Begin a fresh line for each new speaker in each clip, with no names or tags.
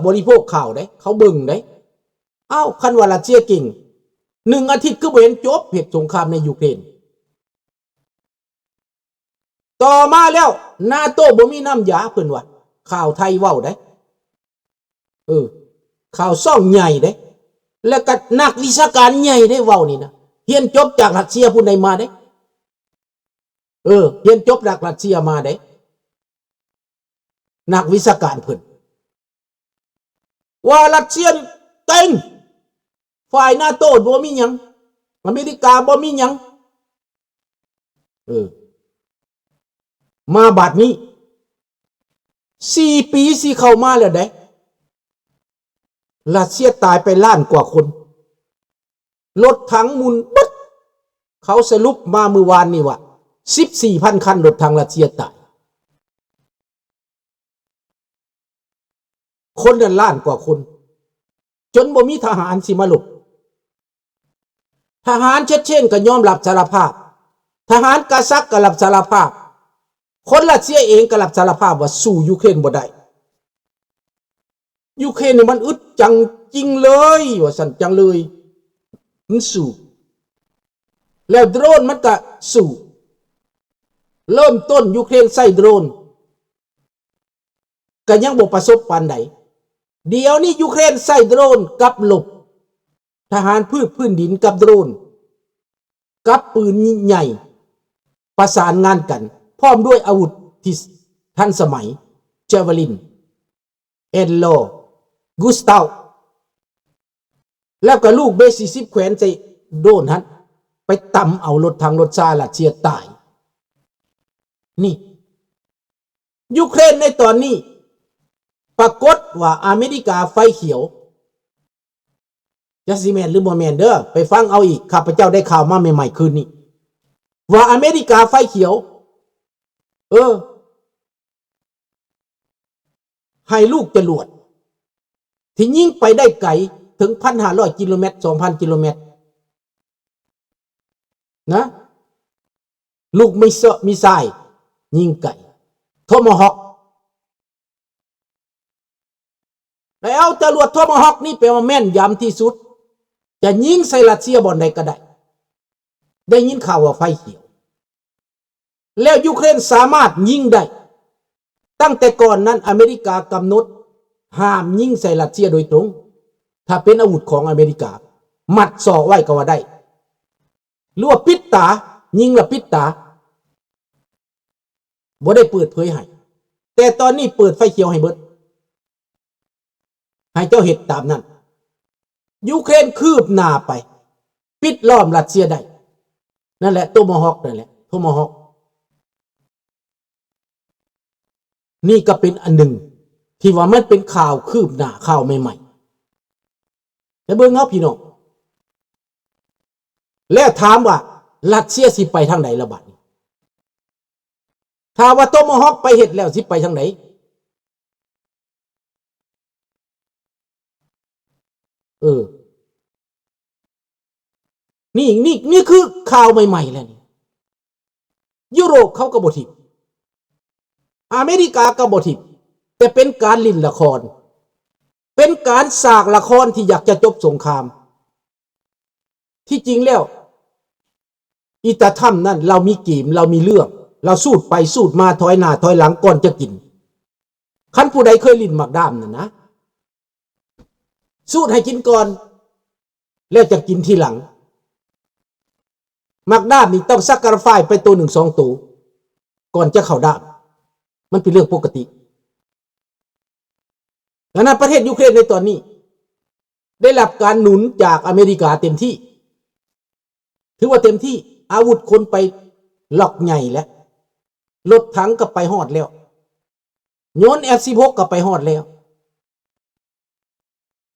บริโภคข่าวได้เขาเบิ่งได้อ้าวคันว่ารัสเซียเก่ง1 อาทิตย์ก็บ่เห็นจบเหตุสงครามในยูเครนต่อมาแล้วนาโต้บ่มีน้ำยาเพิ่นว่าข่าวไทยเว้าได้ข่าวซ่องใหญ่ได้แล้วก็นักวิชาการใหญ่ได้เว้านี่นะเรียนจบจากรัสเซียผู้ใดมาได้เรียนจบจากรัสเซียมาได้นักวิชาการเพิ่นว่ารัสเซียเต็งฝ่ายนาโต้บ่มีหยังอเมริกาบ่มีหยังมาบัดนี้4 ปีสิเข้ามาแล้วได้รัสเซียตายไปล้านกว่าคนรถถังมุนบึ๊ดเขาสรุปมาเมื่อวานนี่ว่า 14,000 คันรถถังรัสเซียตายคนนั้นล้านกว่าคนจนบ่มีทหารสิมาลบทหารเช่นก็ยอมรับสารภาพทหารกาซักก็รับสารภาพคนรัสเซียเองก็รับสารภาพว่าสู้ยูเครนบ่ได้ยูเครนนี่มันอึดจังจริงเลยว่าสั่นจังเลยมันสู้แล้วโดรนมันก็สู้เริ่มต้นยูเครนใส่โดรนก็ยังบ่ประสบปานใดเดี๋ยวนี้ยูเครนใส่โดรนกับหลบทหารพื้นดินกับโดรนกับปืนใหญ่ประสานงานกันพร้อมด้วยอาวุธที่ทันสมัยเจวลินเอ็นโลกุสตาแล้วก็ลูกเบ40แขวนใส่โดรนฮันไปตำเอารถถังรถซารัสเซียตายนี่ยูเครนในตอนนี้ปรากฏว่าอเมริกาไฟเขียวจะซีแมนหรือบ่แมนเด้อไปฟังเอาอีกข้าพเจ้าได้ข่าวมาใหม่ๆคืนนี้ว่าอเมริกาไฟเขียวให้ลูกจรวดที่ยิงไปได้ไกลถึง 1,500 กิโลเมตร 2,000 กิโลเมตรนะลูกมีทรายยิงไก่โทมฮอคแล้วจรวดโทมฮอคนี่เป็นว่าแม่นยำที่สุดจะยิงใส่รัสเซียบ่อนใดก็ได้ยินข่าวว่าไฟเขียวแล้วยูเครนสามารถยิงได้ตั้งแต่ก่อนนั้นอเมริกากำหนดห้ามยิงใส่รัสเซียโดยตรงถ้าเป็นอาวุธของอเมริกามัดศอกไว้ก็ว่าได้หรือว่าปิดตายิงแล้วปิดตาบ่ได้เปิดเผยให้แต่ตอนนี้เปิดไฟเขียวให้เบิดให้เจ้าเฮ็ดตามนั้นยูเครนคืบหน้าไปปิดล้อมรัสเซียได้นั่นแหละโทมฮอคนั่นแหละโทมฮอคนี่ก็เป็นอันหนึ่งที่ว่ามันเป็นข่าวคืบหน้าข่าวใหม่ๆแต่เบิ่งเอาพี่น้องแล้วถามว่ารัสเซียสิไปทางไหนละบัดนี้ถ้าว่าโทมฮอคไปเฮ็ดแล้วสิไปทางไหนนี่คือข่าวใหม่ๆแล้วนี่ยุโรปเขาก็บ่ทิมอเมริกาก็บ่ทิมแต่เป็นการลิ่นละครเป็นการสร้างละครที่อยากจะจบสงครามที่จริงแล้วอิตาถ้ำนั่นเรามีเกมเรามีเรื่องเราสูดไปสูดมาถอยหน้าถอยหลังก่อนจะกินคันผู้ใดเคยลิ่นหมักด้ามนั่นนะสูดให้กินก่อนแล้วจะกินทีหลังหมักด้ามนี่ต้องซักกระฝ่ายไปตัว1 2ตัวก่อนจะเข้าด้ามมันเป็นเรื่องปกติดังนั้นประเทศยูเครนในตอนนี้ได้รับการหนุนจากอเมริกาเต็มที่ถือว่าเต็มที่อาวุธคนไปล็อกใหญ่แล้วรถถังก็ไปฮอดแล้วโยน F16 ก็ไปฮอดแล้ว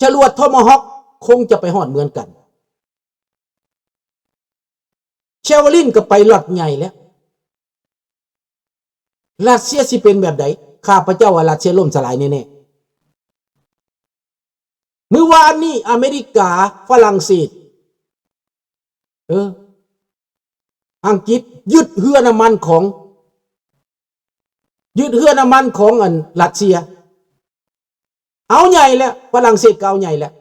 จรวดโทมฮอคคงจะไปฮอดเหมือนกันเชวลินก็ไปล็อตใหญ่แล้วรัสเซียสิเป็นแบบใดข้าพเจ้าว่ารัสเซียล่มสลายแน่ๆเมื่อวานนี้อเมริกาฝรั่งเศสอังกฤษยึดเรือน้ำมันของอันรัสเซีย เอาใหญ่แล้วฝรั่งเศสก็เอาใหญ่แล้ว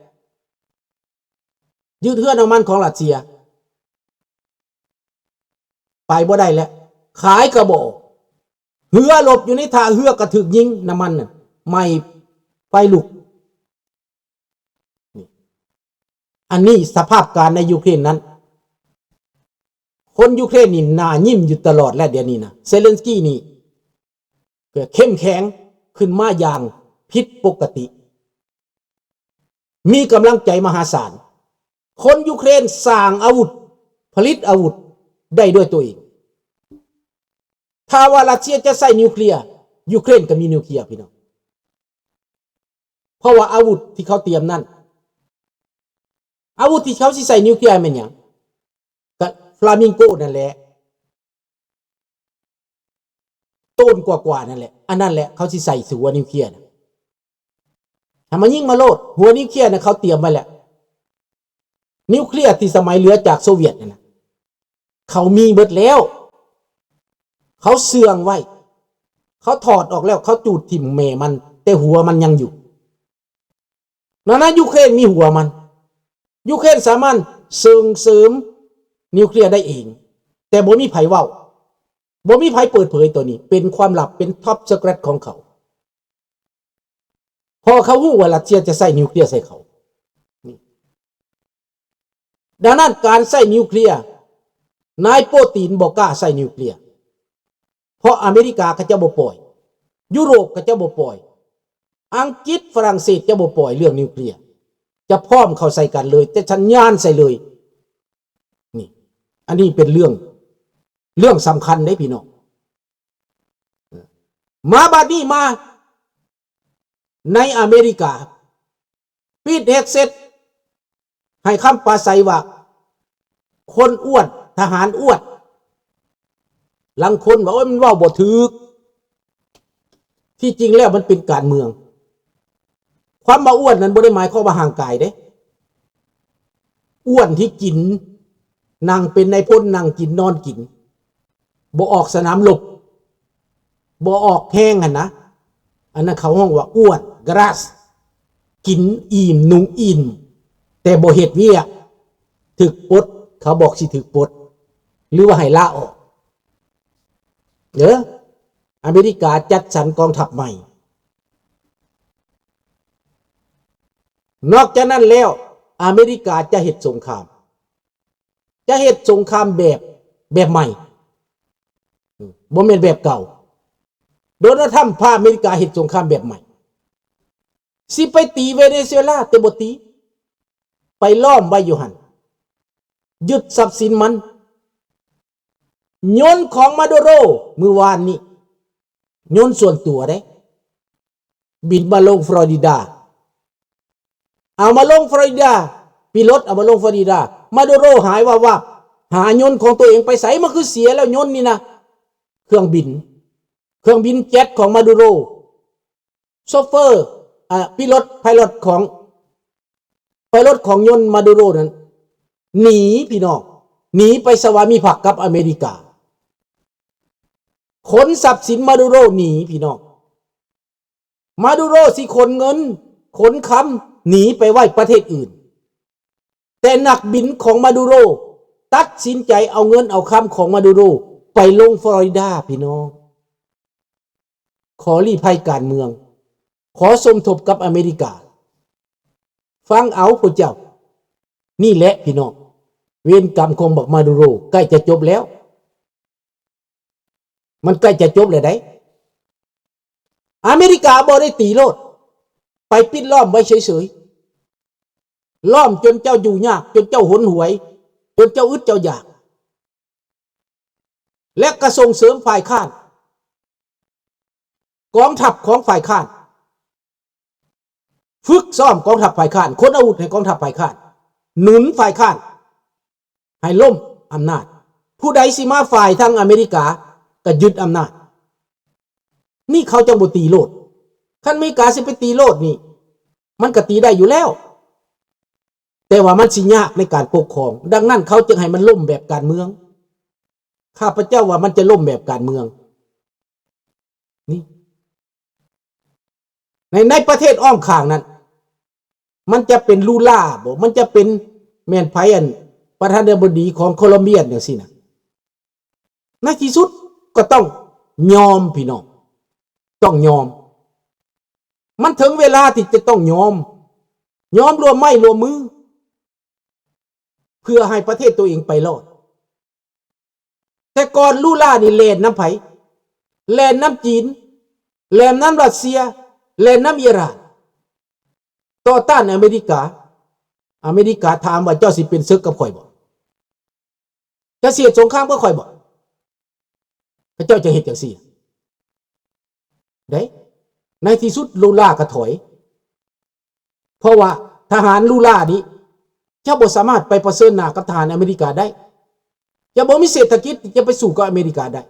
ยืดเทือนน้ำมันของรัสเซียไปบ่ได้แล้วขายกระบอกเหือหลบอยู่ในท่าเหือกระถึกยิงน้ำมันน่ะไม่ไฟลุกอันนี้สภาพการในยูเครนนั้นคนยูเครนนี่หน้ายิ้มอยู่ตลอดและเดี๋ยวนี้นะเซเลนสกี้นี่เข้มแข็งขึ้นมาอย่างผิดปกติมีกำลังใจมหาศาลคนยูเครนสร้างอาวุธผลิตอาวุธได้ด้วยตัวเองถ้าว่ารัสเซียจะใส่นิวเคลียร์ยูเครนก็มีนิวเคลียร์พี่น้องเพราะว่าอาวุธที่เขาเตรียมนั่นอาวุธที่เขาสิใส่นิวเคลียร์เป็นอย่างก็ฟลามิงโกนั่นแหละต้นกว่านั่นแหละอันนั้นแหละเขาสิใส่หัวนิวเคลียร์ถ้ามันยิ่งมาโลดหัวนิวเคลียร์นะเขาเตรียมไว้แล้วนิวเคลียร์ที่สมัยเหลือจากโซเวียตนะเขามีเบิดแล้วเขาเสื่องไว้เขาถอดออกแล้วเขาจูดถิ่มเมมันแต่หัวมันยังอยู่นั้นยูเครนมีหัวมันยูเครนสามารถเสริมนิวเคลียร์ได้เองแต่บ่มีไผเว้าบ่มีไผเปิดเผยตัวนี้เป็นความลับเป็นท็อปซีเคร็ตของเขาพอเขารู้ว่ารัสเซียจะใส่นิวเคลียร์ใส่เขาดังนั้นการใส่นิวเคลียร์นายโปตินบอกกล้าใส่นิวเคลียร์เพราะอเมริกาก็จะบ่ปล่อยยุโรปก็จะบ่ปล่อยอังกฤษฝรั่งเศสจะบ่ปล่อยเรื่องนิวเคลียร์จะพร้อมเข้าใส่กันเลยแต่สัญญาณใส่เลยนี่อันนี้เป็นเรื่องสำคัญได้พี่น้องมาบัดนี้มาในอเมริกาปีดเฮกเซตให้คำปราศัยว่าคนอ้วนทหารอ้วนบางคนบอกว่ามันว่าบ่ถึกที่จริงแล้วมันเป็นการเมืองความมาอ้วนนั้นบ่ได้หมายความว่าห่างกายเด้อ้วนที่กินนั่งเป็นนายพลนั่งกินนอนกินบ่ออกสนามรบบ่ออกแห้งกันนะอันนั้นเขาห้องว่าอ้วนกราสกินอิ่มนุ่งอิ่มแต่บ่เฮ็ดเวียกถึกปลดเขาบอกสิถึกปลดหรือว่าให้ลาออกอเมริกาจัดสรรกองทัพใหม่นอกจากนั้นแล้วอเมริกาจะเฮ็ดสงครามแบบใหม่บ่แม่นแบบเก่าโดนัลด์ทรัมป์พาอเมริกาเฮ็ดสงครามแบบใหม่สิไปตีเวเนซุเอลาแต่บ่ตีไปล้อมไว้อยู่หั่นยึดทรัพย์สินมันยนต์ของมาโดโรเมื่อวานนี้ยนต์ส่วนตัวเด้บินมาลงฟลอริดาเอามาลงฟลอริดาปิโลตเอามาลงฟลอริดามาโดโรหายว่าหายนต์ของตัวเองไปใส่มันคือเสียแล้วยนต์นี่นะเครื่องบินเจ็ตของมาโดโรโชเฟอร์ปิโลตไพลอตของยนต์มาโดโรนั้นหนีพี่น้องหนีไปสวามิภักดิ์กับอเมริกาขนทรัพย์สินมาดูโรหนีพี่น้องมาดูโรสิขนเงินขนคำหนีไปไว้ประเทศอื่นแต่นักบินของมาดูโรตัดสินใจเอาเงินเอาคำของมาดูโรไปลงฟลอริดาพี่น้องขอลี้ภัยการเมืองขอสมทบกับอเมริกาฟังเอาพระเจ้านี่แหละพี่น้องเวรกรรมของบักมาดูโรใกล้จะจบแล้วมันใกล้จะจบเลยได้อเมริกาบ่ได้ตีโลดไปปิดล้อมไว้เฉยๆล้อมจนเจ้าอยู่ยากจนเจ้าหนหวยจนเจ้าอึดเจ้าอยากและกระส่งเสริมฝ่ายข้างกองทัพของฝ่ายข้างฝึกซ้อมกองทัพฝ่ายข้างขนอาวุธให้กองทัพฝ่ายข้างหนุนฝ่ายข้างให้ล้มอำนาจผู้ใดสิมาฝ่ายทางอเมริกาก็ยึดอำนาจนี่เขาจังบ่ตีโลดคันอเมริกาสิไปตีโลดนี่มันก็ตีได้อยู่แล้วแต่ว่ามันสิยากในการปกครองดังนั้นเขาจึงให้มันล่มแบบการเมืองข้าพเจ้าว่ามันจะล่มแบบการเมืองนี่ ในประเทศอ้อมข้างนั้นมันจะเป็นลูล่าบ่มันจะเป็นแม่นไผอันประธานาธิบดีของโคลอมเบียจังซี่นะในที่สุดก็ต้องยอมพี่น้องต้องยอมมันถึงเวลาที่จะต้องยอมรวมไม้รวมมือเพื่อให้ประเทศตัวเองไปรอดแต่ก่อนลูล่านี่แล่นน้ำไผแล่นน้ำจีนแล่นน้ำรัสเซียแล่นน้ำอิหร่านต่อต้านอเมริกาถามว่าเจ้าสิเป็นศึกกับข่อยบ่จะเสียสงครามกับข่อยบ่พระเจ้าจะเฮ็ดจังซี่ได้ในที่สุดลูล่าก็ถอยเพราะว่าทหารลูล่านี้เจ้าบ่สามารถไปประเสริฐหน้ากับทหารอเมริกาได้จะบ่มีเศรษฐกิจจะไปสู้กับอเมริกาได้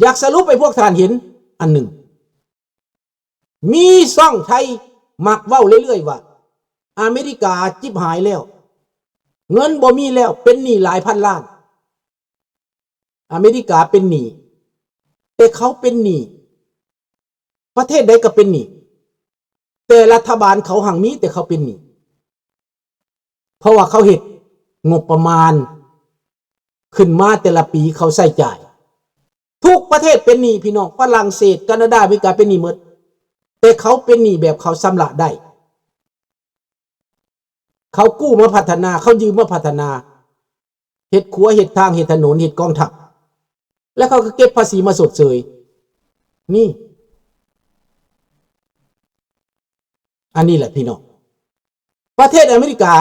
อยากสรุปให้พวกท่านเห็นอันหนึ่งมีซ่องไทยมักเว้าเรื่อยๆว่าอเมริกาจิบหายแล้วเงินบ่มีแล้วเป็นหนี้หลายพันล้านอเมริกาเป็นหนี้แต่เขาเป็นหนี้ประเทศใดก็เป็นหนี้แต่รัฐบาลเขาหังมีแต่เขาเป็นหนี้เพราะว่าเขาเฮ็ดงบประมาณขึ้นมาแต่ละปีเขาใช้จ่ายทุกประเทศเป็นหนี้พี่น้องฝรั่งเศสแคนาดาอเมริกาเป็นหนี้หมดแต่เขาเป็นหนี้แบบเขาชำระได้เขากู้มาพัฒนาเขายืมมาพัฒนาเฮ็ดขัวเฮ็ดทางเฮ็ดถนนเฮ็ดกองทัพแล้วเขาก็เก็บภาษีมาสดเสยนี่อันนี้แหละพี่น้องประเทศอเมริกา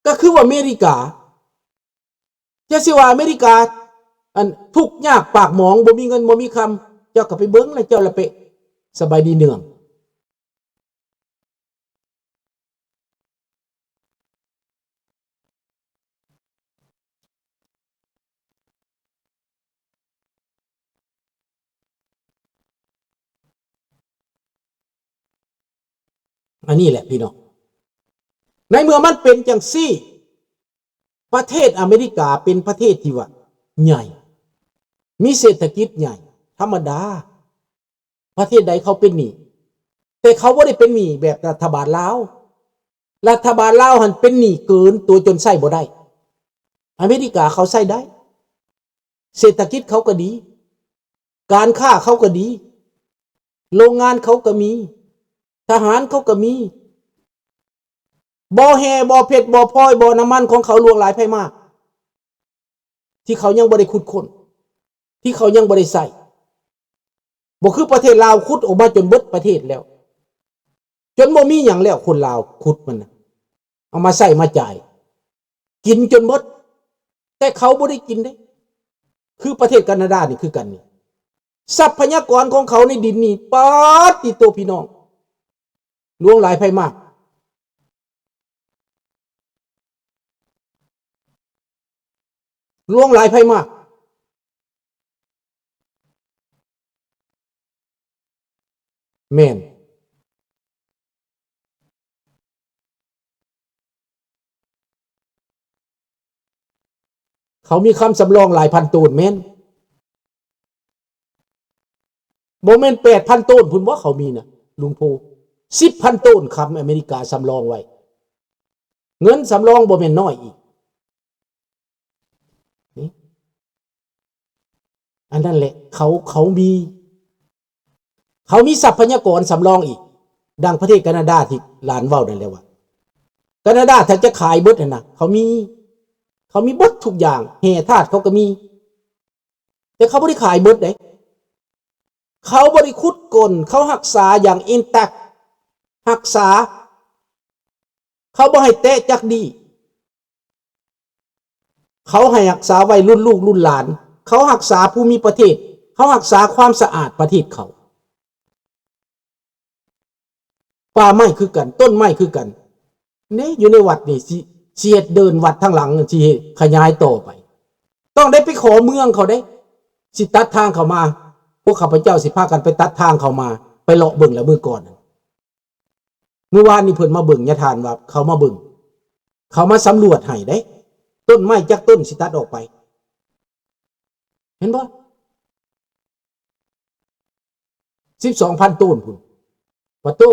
ก็คือว่าอเมริกาจะสิว่าอเมริกาอันทุกข์ยากปากหมองบ่มีเงินบ่มีคำเจ้าก็ไปเบิ่งแล้วเจ้าละไปสบายดีเนืองอันนี้แหละพี่น้องในเมื่อมันเป็นจังซี่ประเทศอเมริกาเป็นประเทศที่ว่าใหญ่มีเศรษฐกิจใหญ่ธรรมดาประเทศใดเขาเป็นหนี้แต่เขาบ่ได้เป็นหนี้แบบรัฐบาลลาวหันเป็นหนี้เกินตัวจนใช้บ่ได้อเมริกาเขาใช้ได้เศรษฐกิจเขาก็ดีการค้าเขาก็ดีโรงงานเขาก็มีทหารเขาก็มีบ่อแห่บ่อเพชรบ่อพลอยบ่อน้ำมันของเขาลวงหลายไผมากที่เขายังบ่ได้ขุดค้นที่เขายังบ่ได้ใส่บ่คือประเทศลาวขุดออกมาจนเบิดประเทศแล้วจนบ่มีหยังแล้วคนลาวขุดมันเอามาใส่มาจ่ายกินจนหมดแต่เขาบ่ได้กินเด้คือประเทศแคนาดานี่คือกันนี่ทรัพยากรของเขาในดินนี่ปาดติโตพี่น้องลวงหลายไผมากลวงหลายไผมากแม่นเขามีคำสำรองหลายพันต้นแม่นบ่แม่น 8,000 ต้นพุ่นบ่เขามีน่ะลุงโพ 10,000 ต้นคำอเมริกาสำรองไว้เงินสำรองบ่แม่นน้อยอีกนี่อันนั้นแหละเขามีทรัพยากรสำรองอีกดังประเทศแคนาดาที่หลานเว้านั่นแหละว่าแคนาดาถ้าจะขายเบิดน่ะเขามีเบิดทุกอย่างแห่ธาตุเขาก็มีแต่เขาบ่ได้ขายเบิดเด้เขาบ่ได้ขุดก้นเขารักษาอย่างอินแทครักษาเขาบ่ให้แตะจักดีเขาให้รักษาไว้รุ่นลูกรุ่นหลานเขารักษาภูมิประเทศเขารักษาความสะอาดประเทศเขาป่าไม้คือกันต้นไม้คือกันนี่อยู่ในวัดนี่สิเสียดเดินวัดทั้งหลังสิขยายต่อไปต้องได้ไปขอเมืองเขาได้สิตัดทางเขามาพวกข้าพเจ้าสิพากันไปตัดทางเขามาไปเลาะเบิ่งแล้วมื้อก่อนเมื่อวานนี้เพิ่นมาเบิ่งญาทานว่าเขามาเบิ่งเขามาสำรวจให้ได้ต้นไม้จักต้นสิตัดออกไปเห็นบ่ 12,000 ต้นพุ่นประตู